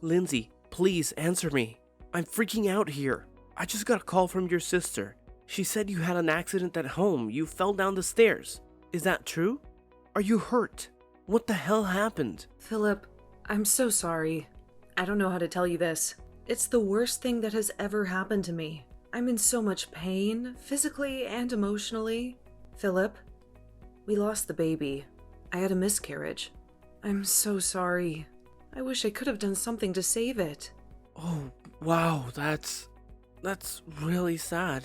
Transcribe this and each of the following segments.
Lindsay, please answer me. I'm freaking out here. I just got a call from your sister. She said you had an accident at home. You fell down the stairs. Is that true? Are you hurt? What the hell happened? Philip, I'm so sorry. I don't know how to tell you this. It's the worst thing that has ever happened to me. I'm in so much pain, physically and emotionally. Philip, we lost the baby. I had a miscarriage. I'm so sorry. I wish I could have done something to save it. Oh, wow, that's really sad.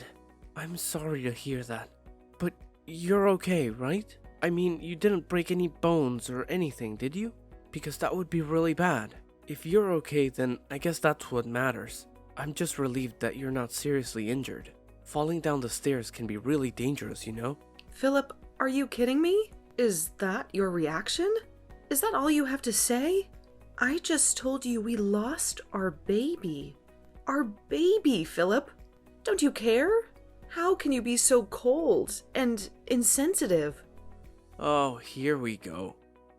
I'm sorry to hear that. But you're okay, right? I mean, you didn't break any bones or anything, did you? Because that would be really bad. If you're okay, then I guess that's what matters. I'm just relieved that you're not seriously injured. Falling down the stairs can be really dangerous, you know? Philip, are you kidding me? Is that your reaction? Is that all you have to say? I just told you we lost our baby. Our baby, Philip. Don't you care? How can you be so cold and insensitive? Oh, here we go.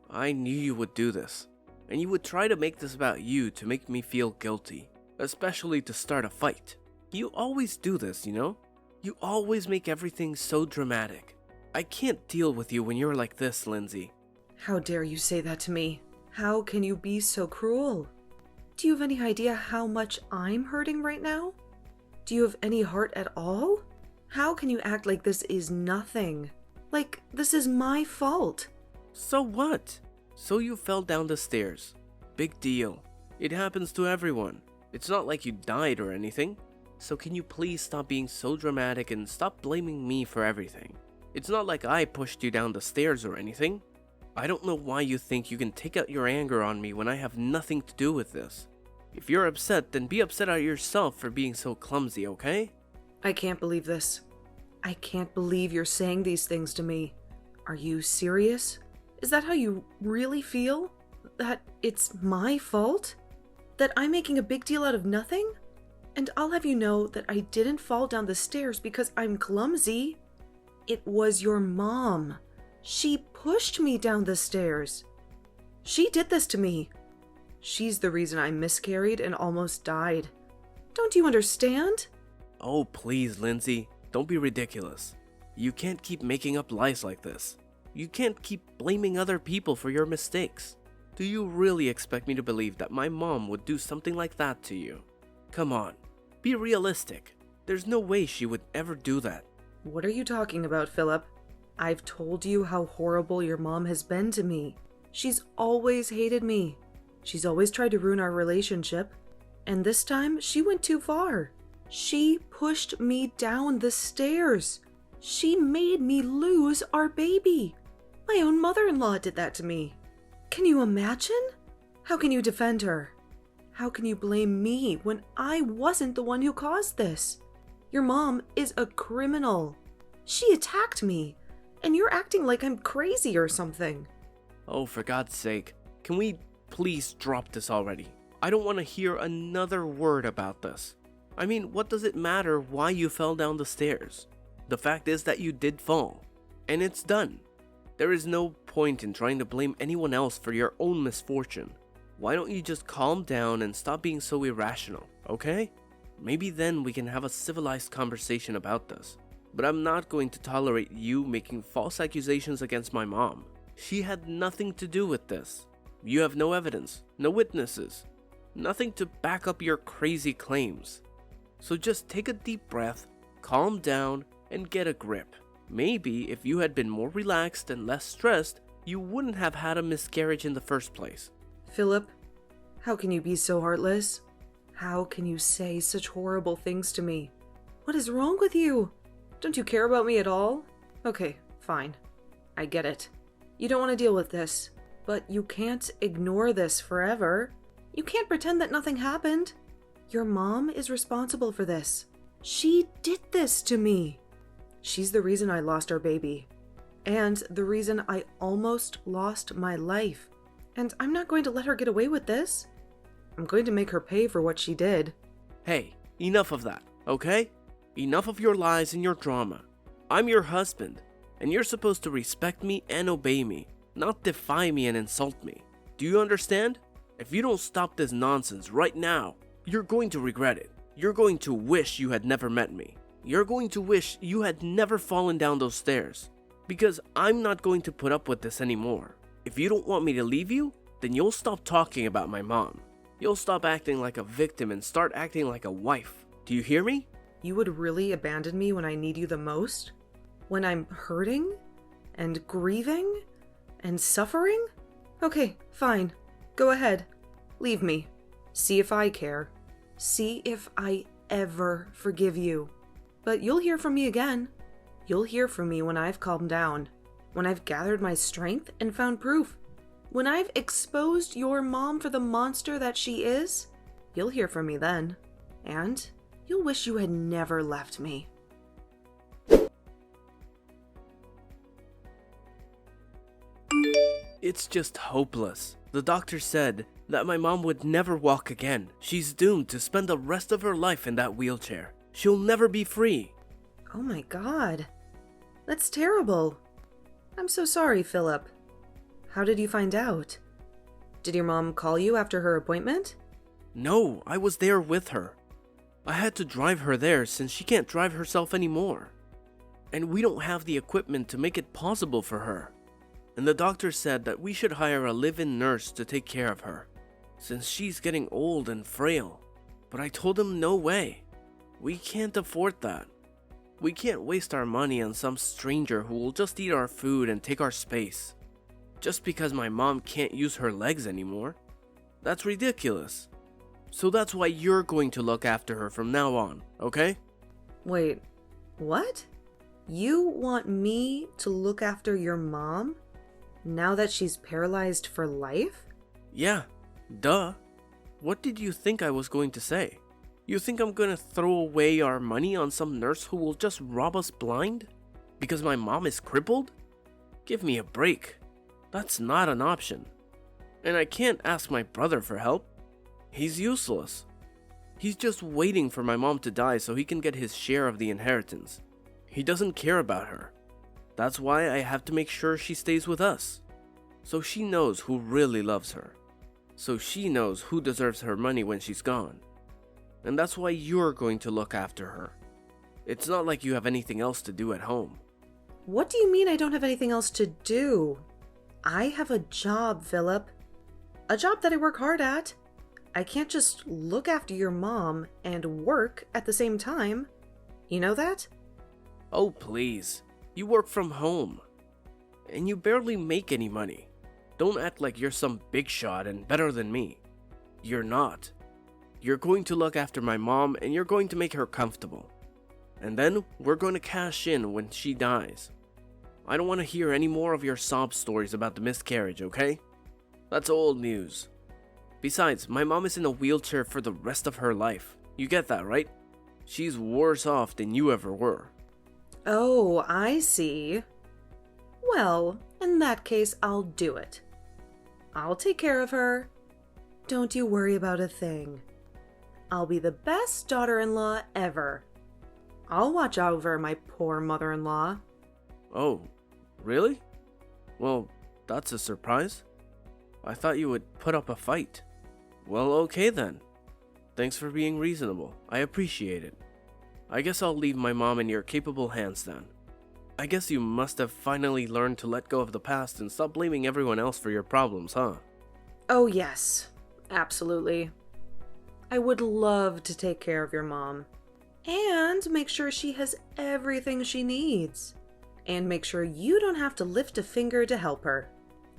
I knew you would do this. And you would try to make this about you to make me feel guilty. Especially to start a fight. You always do this, you know? You always make everything so dramatic. I can't deal with you when you're like this, Lindsay. How dare you say that to me? How can you be so cruel? Do you have any idea how much I'm hurting right now? Do you have any heart at all? How can you act like this is nothing? Like this is my fault? So what? So you fell down the stairs. Big deal. It happens to everyone. It's not like you died or anything. So can you please stop being so dramatic and stop blaming me for everything? It's not like I pushed you down the stairs or anything. I don't know why you think you can take out your anger on me when I have nothing to do with this. If you're upset, then be upset at yourself for being so clumsy, okay? I can't believe this. I can't believe you're saying these things to me. Are you serious? Is that how you really feel? That it's my fault? That I'm making a big deal out of nothing? And I'll have you know that I didn't fall down the stairs because I'm clumsy. It was your mom. She pushed me down the stairs. She did this to me. She's the reason I miscarried and almost died. Don't you understand? Oh, please, Lindsay. Don't be ridiculous. You can't keep making up lies like this. You can't keep blaming other people for your mistakes. Do you really expect me to believe that my mom would do something like that to you? Come on, be realistic. There's no way she would ever do that. What are you talking about, Philip? I've told you how horrible your mom has been to me. She's always hated me. She's always tried to ruin our relationship. And this time, she went too far. She pushed me down the stairs. She made me lose our baby. My own mother-in-law did that to me. Can you imagine? How can you defend her? How can you blame me when I wasn't the one who caused this? Your mom is a criminal. She attacked me, and you're acting like I'm crazy or something. Oh, for God's sake, can we please drop this already? I don't want to hear another word about this. I mean, what does it matter why you fell down the stairs? The fact is that you did fall, and it's done. There is no point in trying to blame anyone else for your own misfortune. Why don't you just calm down and stop being so irrational, okay? Maybe then we can have a civilized conversation about this. But I'm not going to tolerate you making false accusations against my mom. She had nothing to do with this. You have no evidence, no witnesses, nothing to back up your crazy claims. So just take a deep breath, calm down, and get a grip. Maybe if you had been more relaxed and less stressed, you wouldn't have had a miscarriage in the first place. Philip, how can you be so heartless? How can you say such horrible things to me? What is wrong with you? Don't you care about me at all? Okay, fine. I get it. You don't want to deal with this, but you can't ignore this forever. You can't pretend that nothing happened. Your mom is responsible for this. She did this to me. She's the reason I lost our baby, and the reason I almost lost my life. And I'm not going to let her get away with this. I'm going to make her pay for what she did. Hey, enough of that, okay? Enough of your lies and your drama. I'm your husband, and you're supposed to respect me and obey me, not defy me and insult me. Do you understand? If you don't stop this nonsense right now, you're going to regret it. You're going to wish you had never met me. You're going to wish you had never fallen down those stairs. Because I'm not going to put up with this anymore. If you don't want me to leave you, then you'll stop talking about my mom. You'll stop acting like a victim and start acting like a wife. Do you hear me? You would really abandon me when I need you the most? When I'm hurting? And grieving? And suffering? Okay, fine. Go ahead. Leave me. See if I care. See if I ever forgive you. But you'll hear from me again. You'll hear from me when I've calmed down. When I've gathered my strength and found proof. When I've exposed your mom for the monster that she is, you'll hear from me then. And you'll wish you had never left me. It's just hopeless. The doctor said that my mom would never walk again. She's doomed to spend the rest of her life in that wheelchair. She'll never be free. Oh my God. That's terrible. I'm so sorry, Philip. How did you find out? Did your mom call you after her appointment? No, I was there with her. I had to drive her there since she can't drive herself anymore. And we don't have the equipment to make it possible for her. And the doctor said that we should hire a live-in nurse to take care of her, since she's getting old and frail. But I told him no way. We can't afford that. We can't waste our money on some stranger who will just eat our food and take our space. Just because my mom can't use her legs anymore. That's ridiculous. So that's why you're going to look after her from now on, okay? Wait, what? You want me to look after your mom? Now that she's paralyzed for life? Yeah, duh. What did you think I was going to say? You think I'm gonna throw away our money on some nurse who will just rob us blind? Because my mom is crippled? Give me a break. That's not an option. And I can't ask my brother for help. He's useless. He's just waiting for my mom to die so he can get his share of the inheritance. He doesn't care about her. That's why I have to make sure she stays with us. So she knows who really loves her. So she knows who deserves her money when she's gone. And that's why you're going to look after her. It's not like you have anything else to do at home. What do you mean I don't have anything else to do? I have a job, Philip. A job that I work hard at. I can't just look after your mom and work at the same time. You know that? Oh, please. You work from home. And you barely make any money. Don't act like you're some big shot and better than me. You're not. You're going to look after my mom and you're going to make her comfortable. And then we're going to cash in when she dies. I don't want to hear any more of your sob stories about the miscarriage, okay? That's old news. Besides, my mom is in a wheelchair for the rest of her life. You get that, right? She's worse off than you ever were. Oh, I see. Well, in that case, I'll do it. I'll take care of her. Don't you worry about a thing. I'll be the best daughter-in-law ever. I'll watch over my poor mother-in-law. Oh, really? Well, that's a surprise. I thought you would put up a fight. Well, okay then. Thanks for being reasonable. I appreciate it. I guess I'll leave my mom in your capable hands then. I guess you must have finally learned to let go of the past and stop blaming everyone else for your problems, huh? Oh yes, absolutely. I would love to take care of your mom. And make sure she has everything she needs. And make sure you don't have to lift a finger to help her.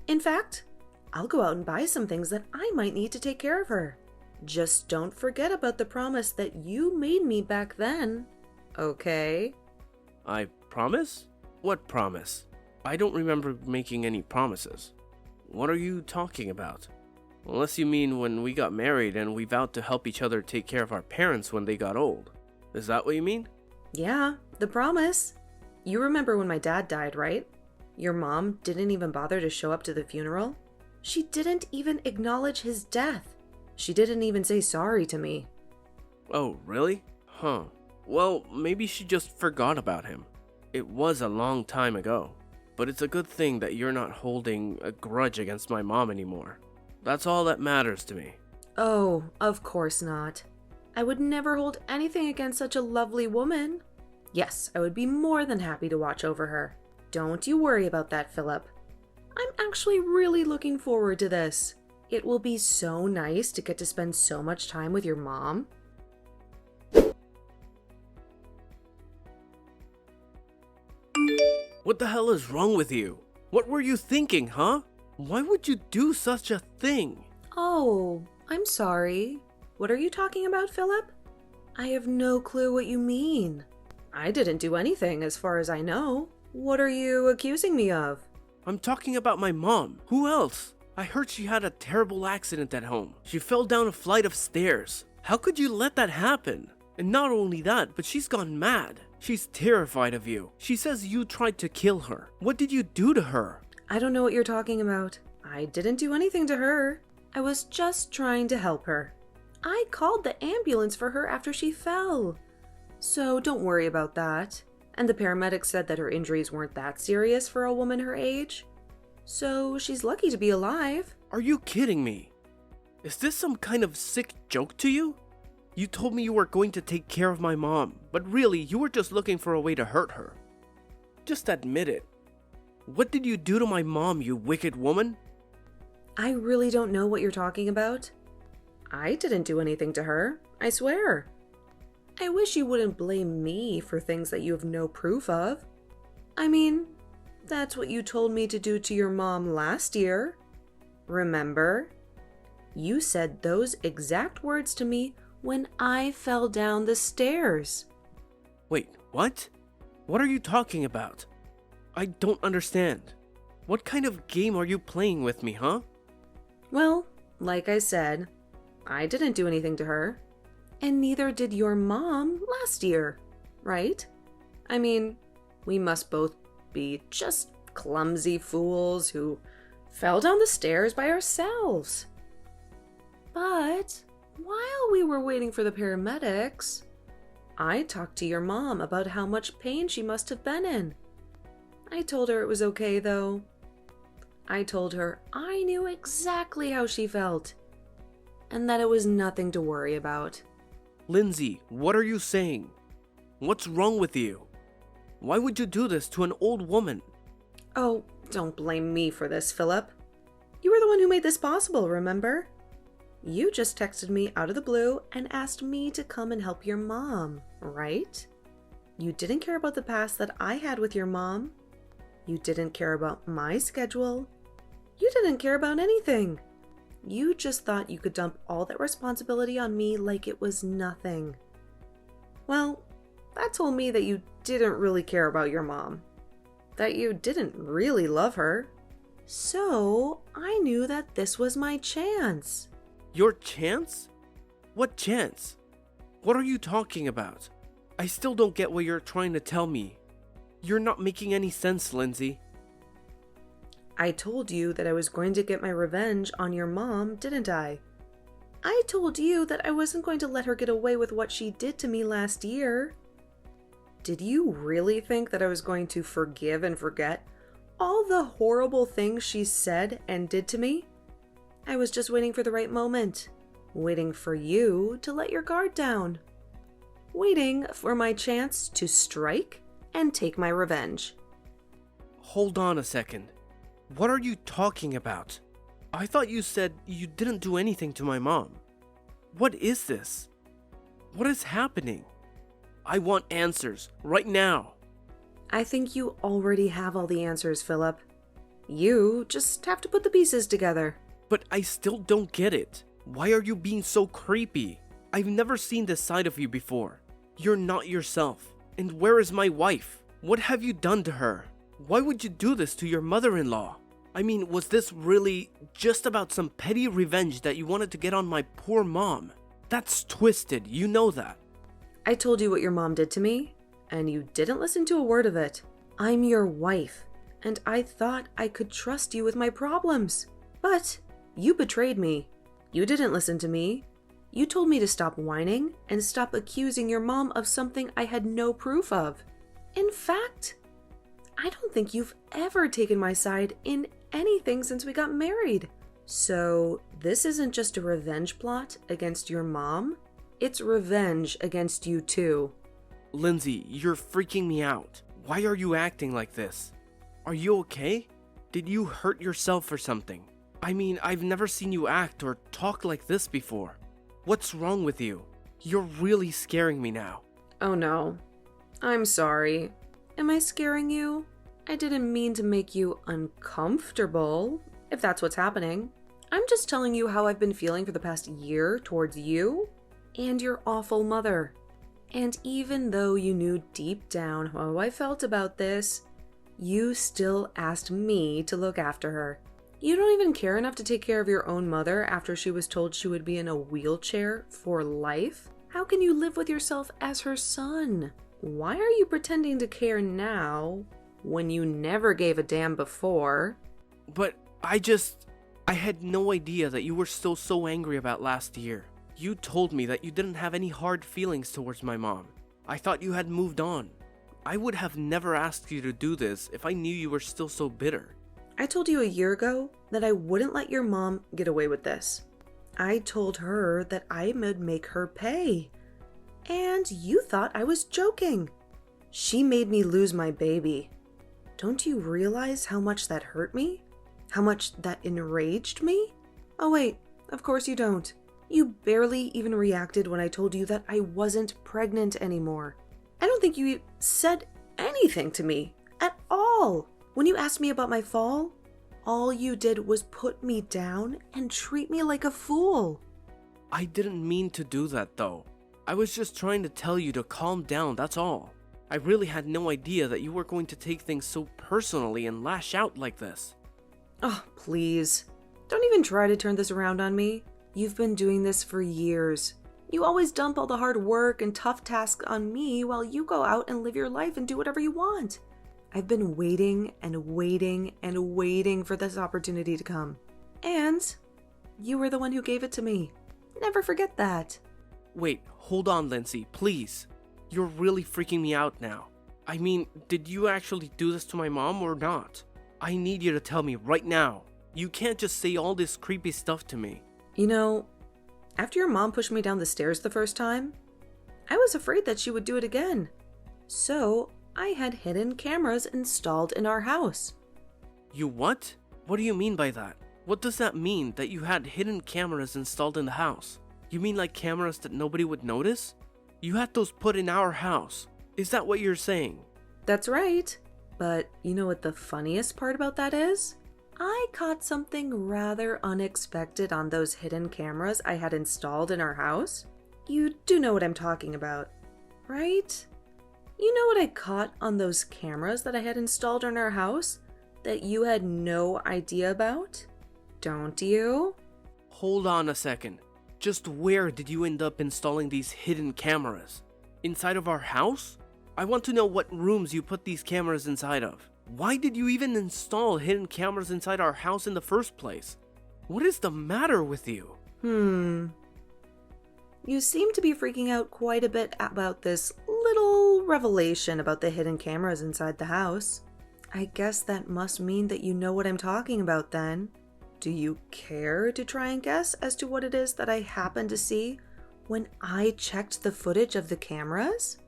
In fact, I'll go out and buy some things that I might need to take care of her. Just don't forget about the promise that you made me back then. Okay? I promise? What promise? I don't remember making any promises. What are you talking about? Unless you mean when we got married and we vowed to help each other take care of our parents when they got old. Is that what you mean? Yeah, the promise. You remember when my dad died, right? Your mom didn't even bother to show up to the funeral. She didn't even acknowledge his death. She didn't even say sorry to me. Oh, really? Huh. Well, maybe she just forgot about him. It was a long time ago. But it's a good thing that you're not holding a grudge against my mom anymore. That's all that matters to me. Oh, of course not. I would never hold anything against such a lovely woman. Yes, I would be more than happy to watch over her. Don't you worry about that, Philip. I'm actually really looking forward to this. It will be so nice to get to spend so much time with your mom. What the hell is wrong with you? What were you thinking, huh? Why would you do such a thing? Oh, I'm sorry. What are you talking about, Philip? I have no clue what you mean. I didn't do anything as far as I know. What are you accusing me of? I'm talking about my mom. Who else? I heard she had a terrible accident at home. She fell down a flight of stairs. How could you let that happen? And not only that, but she's gone mad. She's terrified of you. She says you tried to kill her. What did you do to her? I don't know what you're talking about. I didn't do anything to her. I was just trying to help her. I called the ambulance for her after she fell. So don't worry about that. And the paramedics said that her injuries weren't that serious for a woman her age. So she's lucky to be alive. Are you kidding me? Is this some kind of sick joke to you? You told me you were going to take care of my mom, but really you were just looking for a way to hurt her. Just admit it. What did you do to my mom, you wicked woman? I really don't know what you're talking about. I didn't do anything to her, I swear. I wish you wouldn't blame me for things that you have no proof of. I mean, that's what you told me to do to your mom last year. Remember? You said those exact words to me when I fell down the stairs. Wait, what? What are you talking about? I don't understand. What kind of game are you playing with me, huh? Well, like I said, I didn't do anything to her. And neither did your mom last year, right? I mean, we must both be just clumsy fools who fell down the stairs by ourselves. But while we were waiting for the paramedics, I talked to your mom about how much pain she must have been in. I told her it was okay, though. I told her I knew exactly how she felt, and that it was nothing to worry about. Lindsay, what are you saying? What's wrong with you? Why would you do this to an old woman? Oh, don't blame me for this, Philip. You were the one who made this possible, remember? You just texted me out of the blue and asked me to come and help your mom, right? You didn't care about the past that I had with your mom. You didn't care about my schedule. You didn't care about anything. You just thought you could dump all that responsibility on me like it was nothing. Well, that told me that you didn't really care about your mom. That you didn't really love her. So, I knew that this was my chance. Your chance? What chance? What are you talking about? I still don't get what you're trying to tell me. You're not making any sense, Lindsay. I told you that I was going to get my revenge on your mom, didn't I? I told you that I wasn't going to let her get away with what she did to me last year. Did you really think that I was going to forgive and forget all the horrible things she said and did to me? I was just waiting for the right moment. Waiting for you to let your guard down. Waiting for my chance to strike and take my revenge. Hold on a second. What are you talking about? I thought you said you didn't do anything to my mom. What is this? What is happening? I want answers right now. I think you already have all the answers, Philip. You just have to put the pieces together. But I still don't get it. Why are you being so creepy? I've never seen this side of you before. You're not yourself. And where is my wife? What have you done to her? Why would you do this to your mother-in-law? I mean, was this really just about some petty revenge that you wanted to get on my poor mom? That's twisted, you know that. I told you what your mom did to me, and you didn't listen to a word of it. I'm your wife, and I thought I could trust you with my problems. But you betrayed me. You didn't listen to me. You told me to stop whining and stop accusing your mom of something I had no proof of. In fact, I don't think you've ever taken my side in anything since we got married. So this isn't just a revenge plot against your mom, it's revenge against you too. Lindsay, you're freaking me out. Why are you acting like this? Are you okay? Did you hurt yourself or something? I mean, I've never seen you act or talk like this before. What's wrong with you? You're really scaring me now. Oh no. I'm sorry. Am I scaring you? I didn't mean to make you uncomfortable, if that's what's happening. I'm just telling you how I've been feeling for the past year towards you and your awful mother. And even though you knew deep down how I felt about this, you still asked me to look after her. You don't even care enough to take care of your own mother after she was told she would be in a wheelchair for life? How can you live with yourself as her son? Why are you pretending to care now when you never gave a damn before? But I had no idea that you were still so angry about last year. You told me that you didn't have any hard feelings towards my mom. I thought you had moved on. I would have never asked you to do this if I knew you were still so bitter. I told you a year ago that I wouldn't let your mom get away with this. I told her that I would make her pay. And you thought I was joking. She made me lose my baby. Don't you realize how much that hurt me? How much that enraged me? Oh wait, of course you don't. You barely even reacted when I told you that I wasn't pregnant anymore. I don't think you said anything to me at all. When you asked me about my fall, all you did was put me down and treat me like a fool. I didn't mean to do that though. I was just trying to tell you to calm down, that's all. I really had no idea that you were going to take things so personally and lash out like this. Oh, please. Don't even try to turn this around on me. You've been doing this for years. You always dump all the hard work and tough tasks on me while you go out and live your life and do whatever you want. I've been waiting and waiting and waiting for this opportunity to come. And you were the one who gave it to me. Never forget that. Wait, hold on, Lindsay, please. You're really freaking me out now. I mean, did you actually do this to my mom or not? I need you to tell me right now. You can't just say all this creepy stuff to me. You know, after your mom pushed me down the stairs the first time, I was afraid that she would do it again. So I had hidden cameras installed in our house. You what? What do you mean by that? What does that mean, that you had hidden cameras installed in the house? You mean like cameras that nobody would notice? You had those put in our house. Is that what you're saying? That's right. But you know what the funniest part about that is? I caught something rather unexpected on those hidden cameras I had installed in our house. You do know what I'm talking about, right? You know what I caught on those cameras that I had installed in our house that you had no idea about? Don't you? Hold on a second. Just where did you end up installing these hidden cameras? Inside of our house? I want to know what rooms you put these cameras inside of. Why did you even install hidden cameras inside our house in the first place? What is the matter with you? You seem to be freaking out quite a bit about this little revelation about the hidden cameras inside the house. I guess that must mean that you know what I'm talking about then. Do you care to try and guess as to what it is that I happened to see when I checked the footage of the cameras?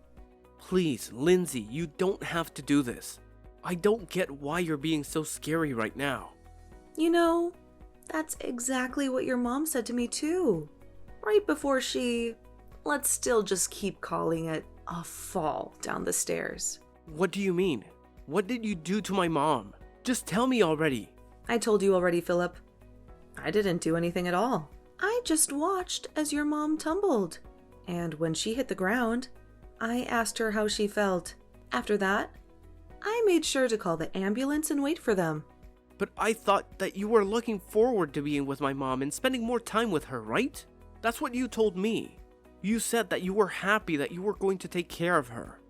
Please, Lindsay, you don't have to do this. I don't get why you're being so scary right now. You know, that's exactly what your mom said to me too. Right before let's still just keep calling it a fall down the stairs. What do you mean? What did you do to my mom? Just tell me already. I told you already, Philip. I didn't do anything at all. I just watched as your mom tumbled. And when she hit the ground, I asked her how she felt. After that, I made sure to call the ambulance and wait for them. But I thought that you were looking forward to being with my mom and spending more time with her, right? That's what you told me. You said that you were happy that you were going to take care of her.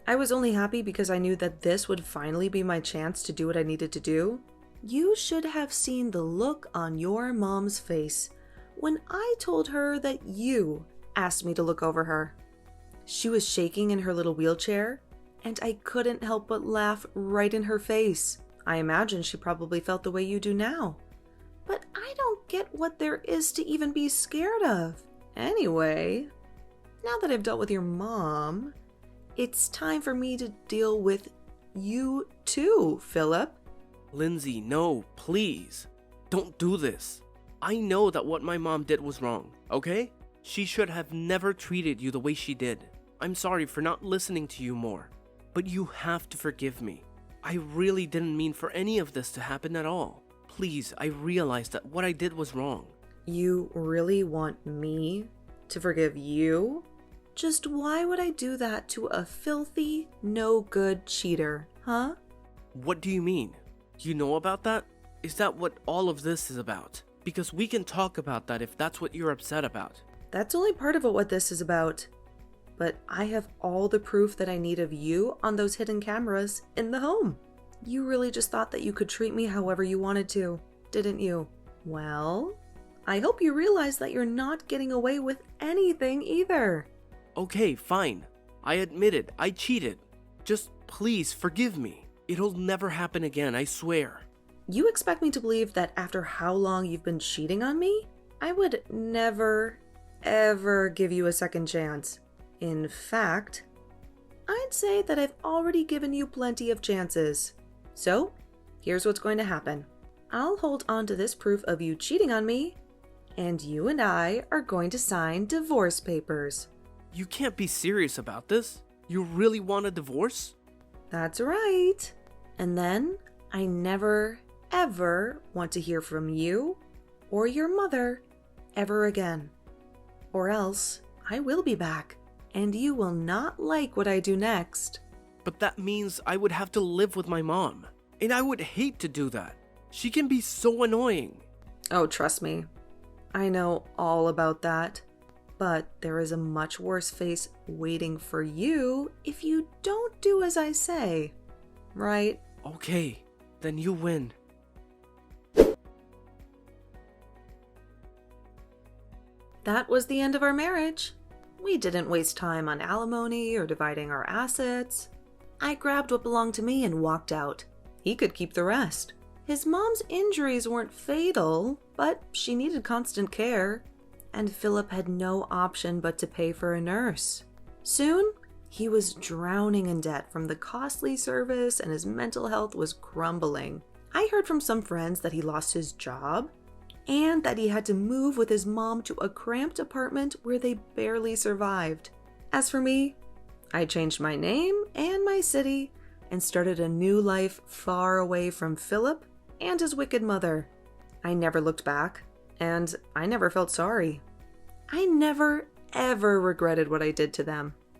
I was only happy because I knew that this would finally be my chance to do what I needed to do. You should have seen the look on your mom's face when I told her that you asked me to look over her. She was shaking in her little wheelchair, and I couldn't help but laugh right in her face. I imagine she probably felt the way you do now. But I don't get what there is to even be scared of. Anyway, now that I've dealt with your mom, it's time for me to deal with you too, Philip. Lindsay, no, please. Don't do this. I know that what my mom did was wrong, okay? She should have never treated you the way she did. I'm sorry for not listening to you more, but you have to forgive me. I really didn't mean for any of this to happen at all. Please, I realize that what I did was wrong. You really want me to forgive you? Just why would I do that to a filthy, no-good cheater, huh? What do you mean? You know about that? Is that what all of this is about? Because we can talk about that if that's what you're upset about. That's only part of what this is about. But I have all the proof that I need of you on those hidden cameras in the home. You really just thought that you could treat me however you wanted to, didn't you? Well, I hope you realize that you're not getting away with anything either. Okay, fine. I admit it. I cheated. Just please forgive me. It'll never happen again, I swear. You expect me to believe that after how long you've been cheating on me, I would never, ever give you a second chance. In fact, I'd say that I've already given you plenty of chances. So, here's what's going to happen. I'll hold on to this proof of you cheating on me, and you and I are going to sign divorce papers. You can't be serious about this. You really want a divorce? That's right. And then I never, ever want to hear from you or your mother ever again. Or else I will be back, and you will not like what I do next. But that means I would have to live with my mom. And I would hate to do that. She can be so annoying. Oh, trust me. I know all about that. But there is a much worse face waiting for you if you don't do as I say. Right? Okay, then you win. That was the end of our marriage. We didn't waste time on alimony or dividing our assets. I grabbed what belonged to me and walked out. He could keep the rest. His mom's injuries weren't fatal, but she needed constant care, and Philip had no option but to pay for a nurse. Soon, he was drowning in debt from the costly service, and his mental health was crumbling. I heard from some friends that he lost his job, and that he had to move with his mom to a cramped apartment where they barely survived. As for me, I changed my name and my city and started a new life far away from Philip and his wicked mother. I never looked back, and I never felt sorry. I never, ever regretted what I did to them.